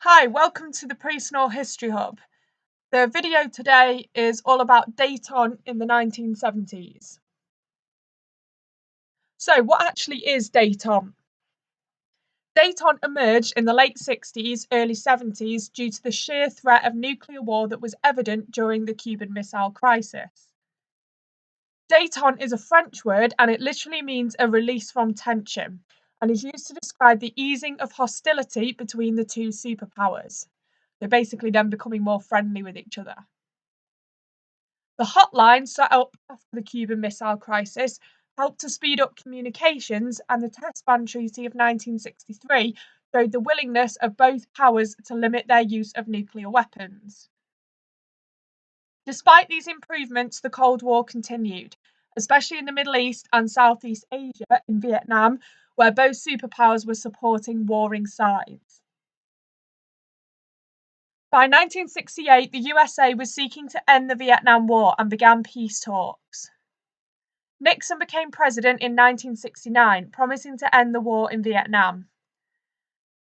Hi, welcome to the Pre-Snore History Hub. The video today is all about Détente in the 1970s. So, what actually is Détente? Détente emerged in the late 60s, early 70s due to the sheer threat of nuclear war that was evident during the Cuban Missile Crisis. Détente is a French word and it literally means a release from tension and is used to describe the easing of hostility between the two superpowers. They're basically them becoming more friendly with each other. The hotline set up after the Cuban Missile Crisis helped to speed up communications, and the Test Ban Treaty of 1963 showed the willingness of both powers to limit their use of nuclear weapons. Despite these improvements, the Cold War continued, especially in the Middle East and Southeast Asia in Vietnam, where both superpowers were supporting warring sides. By 1968, the USA was seeking to end the Vietnam War and began peace talks. Nixon became president in 1969, promising to end the war in Vietnam.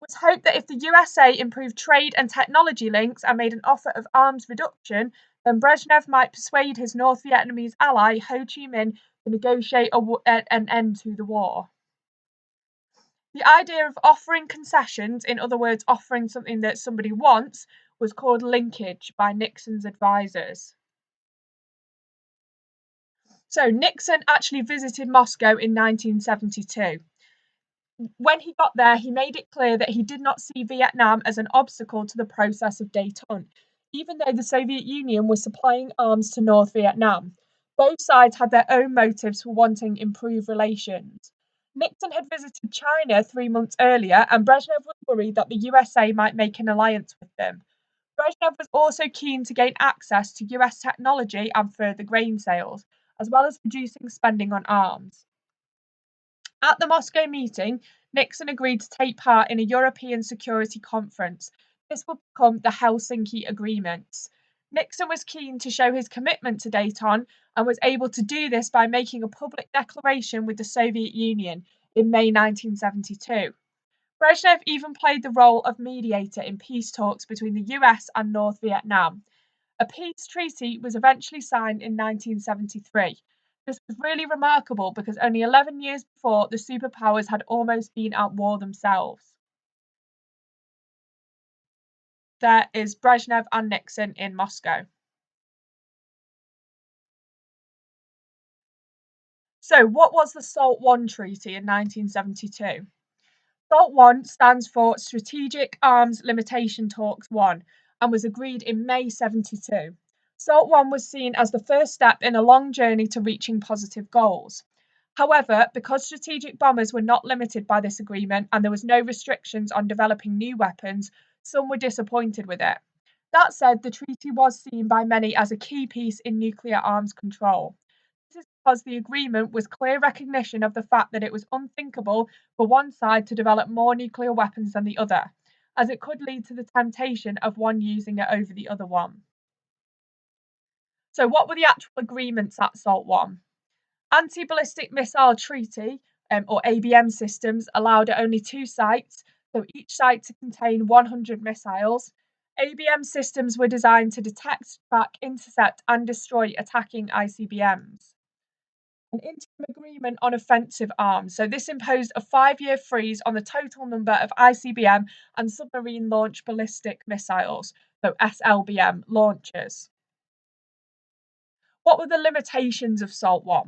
It was hoped that if the USA improved trade and technology links and made an offer of arms reduction, then Brezhnev might persuade his North Vietnamese ally Ho Chi Minh to negotiate an end to the war. The idea of offering concessions, in other words, offering something that somebody wants, was called linkage by Nixon's advisors. So Nixon actually visited Moscow in 1972. When he got there, he made it clear that he did not see Vietnam as an obstacle to the process of Détente, even though the Soviet Union was supplying arms to North Vietnam. Both sides had their own motives for wanting improved relations. Nixon had visited China 3 months earlier, and Brezhnev was worried that the USA might make an alliance with them. Brezhnev was also keen to gain access to US technology and further grain sales, as well as reducing spending on arms. At the Moscow meeting, Nixon agreed to take part in a European security conference. This would become the Helsinki Agreements. Nixon was keen to show his commitment to Détente and was able to do this by making a public declaration with the Soviet Union in May 1972. Brezhnev even played the role of mediator in peace talks between the US and North Vietnam. A peace treaty was eventually signed in 1973. This was really remarkable because only 11 years before, the superpowers had almost been at war themselves. There is Brezhnev and Nixon in Moscow. So, what was the SALT I Treaty in 1972? SALT I stands for Strategic Arms Limitation Talks 1 and was agreed in May 72. SALT I was seen as the first step in a long journey to reaching positive goals. However, because strategic bombers were not limited by this agreement and there was no restrictions on developing new weapons, some were disappointed with it. That said, the treaty was seen by many as a key piece in nuclear arms control. This is because the agreement was clear recognition of the fact that it was unthinkable for one side to develop more nuclear weapons than the other, as it could lead to the temptation of one using it over the other one. So, what were the actual agreements at SALT I? Anti-ballistic missile treaty, or ABM systems, allowed at only 2 sites, so each site to contain 100 missiles. ABM systems were designed to detect, track, intercept, and destroy attacking ICBMs. An interim agreement on offensive arms. So this imposed a 5-year freeze on the total number of ICBM and submarine launched ballistic missiles, so SLBM launchers. What were the limitations of SALT I?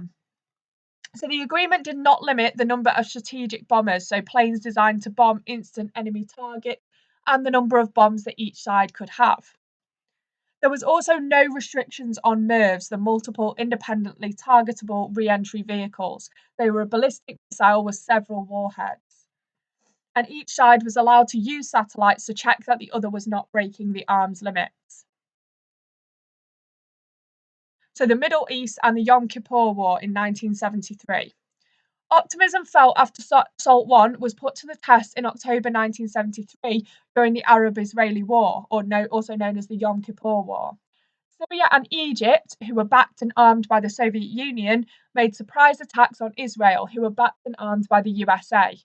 So the agreement did not limit the number of strategic bombers, so planes designed to bomb instant enemy targets, and the number of bombs that each side could have. There was also no restrictions on MIRVs, the multiple independently targetable re-entry vehicles. They were a ballistic missile with several warheads. And each side was allowed to use satellites to check that the other was not breaking the arms limits. So the Middle East and the Yom Kippur War in 1973. Optimism felt after SALT I was put to the test in October 1973 during the Arab-Israeli War, also known as the Yom Kippur War. Syria and Egypt, who were backed and armed by the Soviet Union, made surprise attacks on Israel, who were backed and armed by the USA.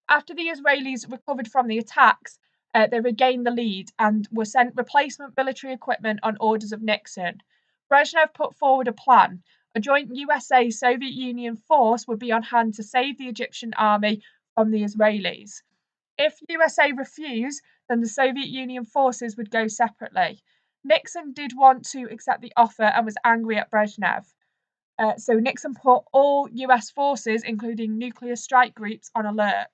After the Israelis recovered from the attacks, they regained the lead and were sent replacement military equipment on orders of Nixon. Brezhnev put forward a plan. A joint USA-Soviet Union force would be on hand to save the Egyptian army from the Israelis. If USA refused, then the Soviet Union forces would go separately. Nixon did want to accept the offer and was angry at Brezhnev. So Nixon put all US forces, including nuclear strike groups, on alert.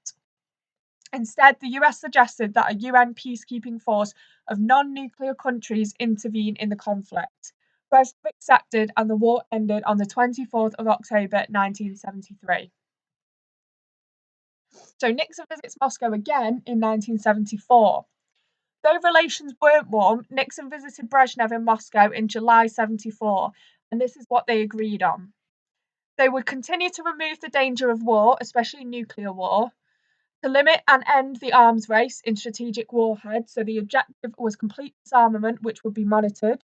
Instead, the US suggested that a UN peacekeeping force of non-nuclear countries intervene in the conflict. Brezhnev accepted, and the war ended on the 24th of October 1973. So Nixon visits Moscow again in 1974. Though relations weren't warm, Nixon visited Brezhnev in Moscow in July 74, and this is what they agreed on. They would continue to remove the danger of war, especially nuclear war, to limit and end the arms race in strategic warheads, so the objective was complete disarmament, which would be monitored,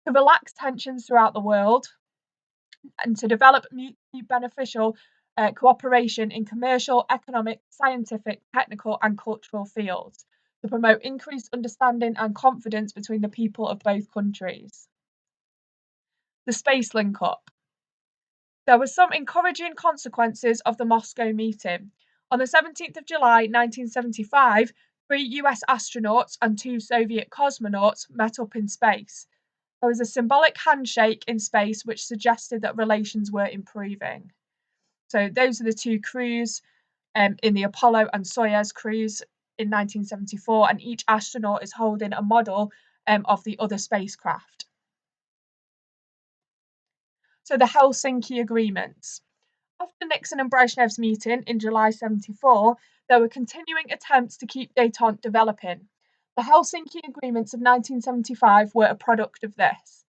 to relax tensions throughout the world, and to develop mutually beneficial cooperation in commercial, economic, scientific, technical, and cultural fields, to promote increased understanding and confidence between the people of both countries. The space link-up. There were some encouraging consequences of the Moscow meeting. On the 17th of July 1975, 3 US astronauts and 2 Soviet cosmonauts met up in space. There was a symbolic handshake in space which suggested that relations were improving. So those are the 2 crews in the Apollo and Soyuz crews in 1974, and each astronaut is holding a model of the other spacecraft. So the Helsinki Agreements. After Nixon and Brezhnev's meeting in July 74, there were continuing attempts to keep Détente developing. The Helsinki Agreements of 1975 were a product of this.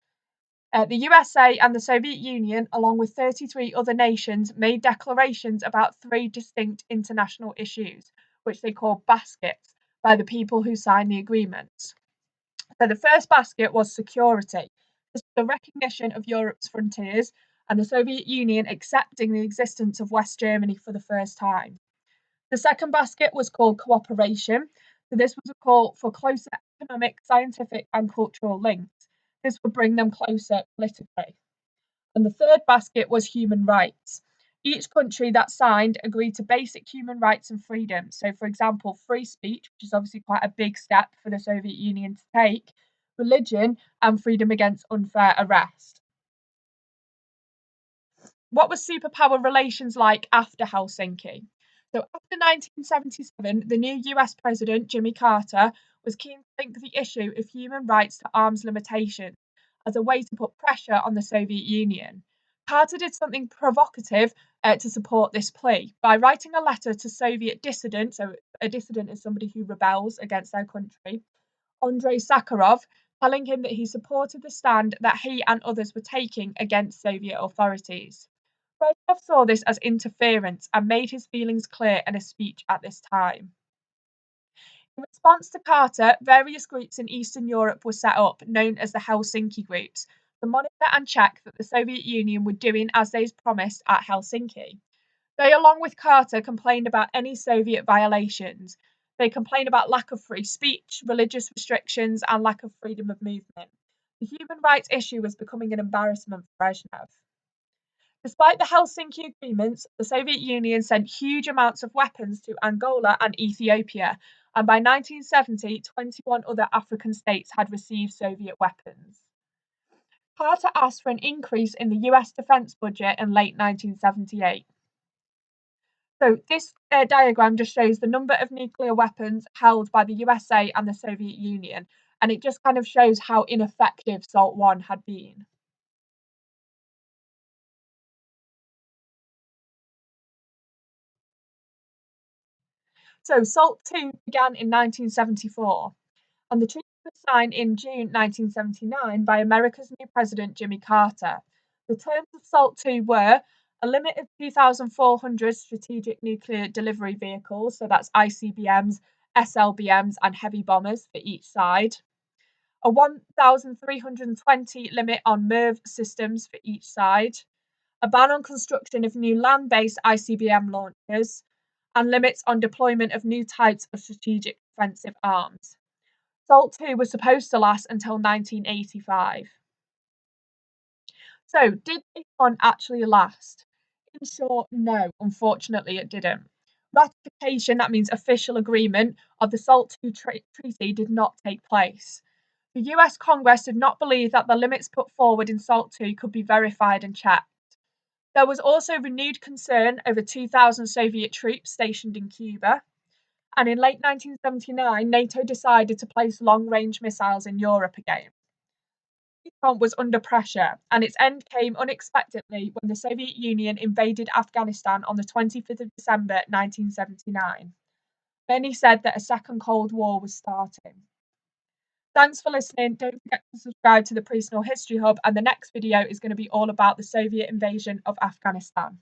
The USA and the Soviet Union, along with 33 other nations, made declarations about 3 distinct international issues, which they called baskets, by the people who signed the agreements. So the first basket was security. This was the recognition of Europe's frontiers and the Soviet Union accepting the existence of West Germany for the first time. The second basket was called cooperation. So this was a call for closer economic, scientific, and cultural links. This would bring them closer politically. And the third basket was human rights. Each country that signed agreed to basic human rights and freedoms. So, for example, free speech, which is obviously quite a big step for the Soviet Union to take, religion, and freedom against unfair arrest. What was superpower relations like after Helsinki? So after 1977, the new US President, Jimmy Carter, was keen to link the issue of human rights to arms limitations as a way to put pressure on the Soviet Union. Carter did something provocative to support this plea by writing a letter to Soviet dissidents. So a dissident is somebody who rebels against their country, Andrei Sakharov, telling him that he supported the stand that he and others were taking against Soviet authorities. Brezhnev saw this as interference and made his feelings clear in a speech at this time. In response to Carter, various groups in Eastern Europe were set up, known as the Helsinki groups, to monitor and check that the Soviet Union were doing as they promised at Helsinki. They, along with Carter, complained about any Soviet violations. They complained about lack of free speech, religious restrictions, and lack of freedom of movement. The human rights issue was becoming an embarrassment for Brezhnev. Despite the Helsinki Agreements, the Soviet Union sent huge amounts of weapons to Angola and Ethiopia, and by 1970, 21 other African states had received Soviet weapons. Carter asked for an increase in the US defense budget in late 1978. So this diagram just shows the number of nuclear weapons held by the USA and the Soviet Union, and it just kind of shows how ineffective SALT I had been. So SALT II began in 1974, and the treaty was signed in June 1979 by America's new president, Jimmy Carter. The terms of SALT II were a limit of 2,400 strategic nuclear delivery vehicles, so that's ICBMs, SLBMs, and heavy bombers for each side, a 1,320 limit on MIRV systems for each side, a ban on construction of new land-based ICBM launchers, and limits on deployment of new types of strategic offensive arms. SALT II was supposed to last until 1985. So, did this one actually last? In short, no, unfortunately it didn't. Ratification, that means official agreement, of the SALT II treaty did not take place. The US Congress did not believe that the limits put forward in SALT II could be verified and checked. There was also renewed concern over 2,000 Soviet troops stationed in Cuba. And in late 1979, NATO decided to place long-range missiles in Europe again. Détente was under pressure, and its end came unexpectedly when the Soviet Union invaded Afghanistan on the 25th of December 1979. Many said that a second Cold War was starting. Thanks for listening. Don't forget to subscribe to the Personal History Hub, and the next video is going to be all about the Soviet invasion of Afghanistan.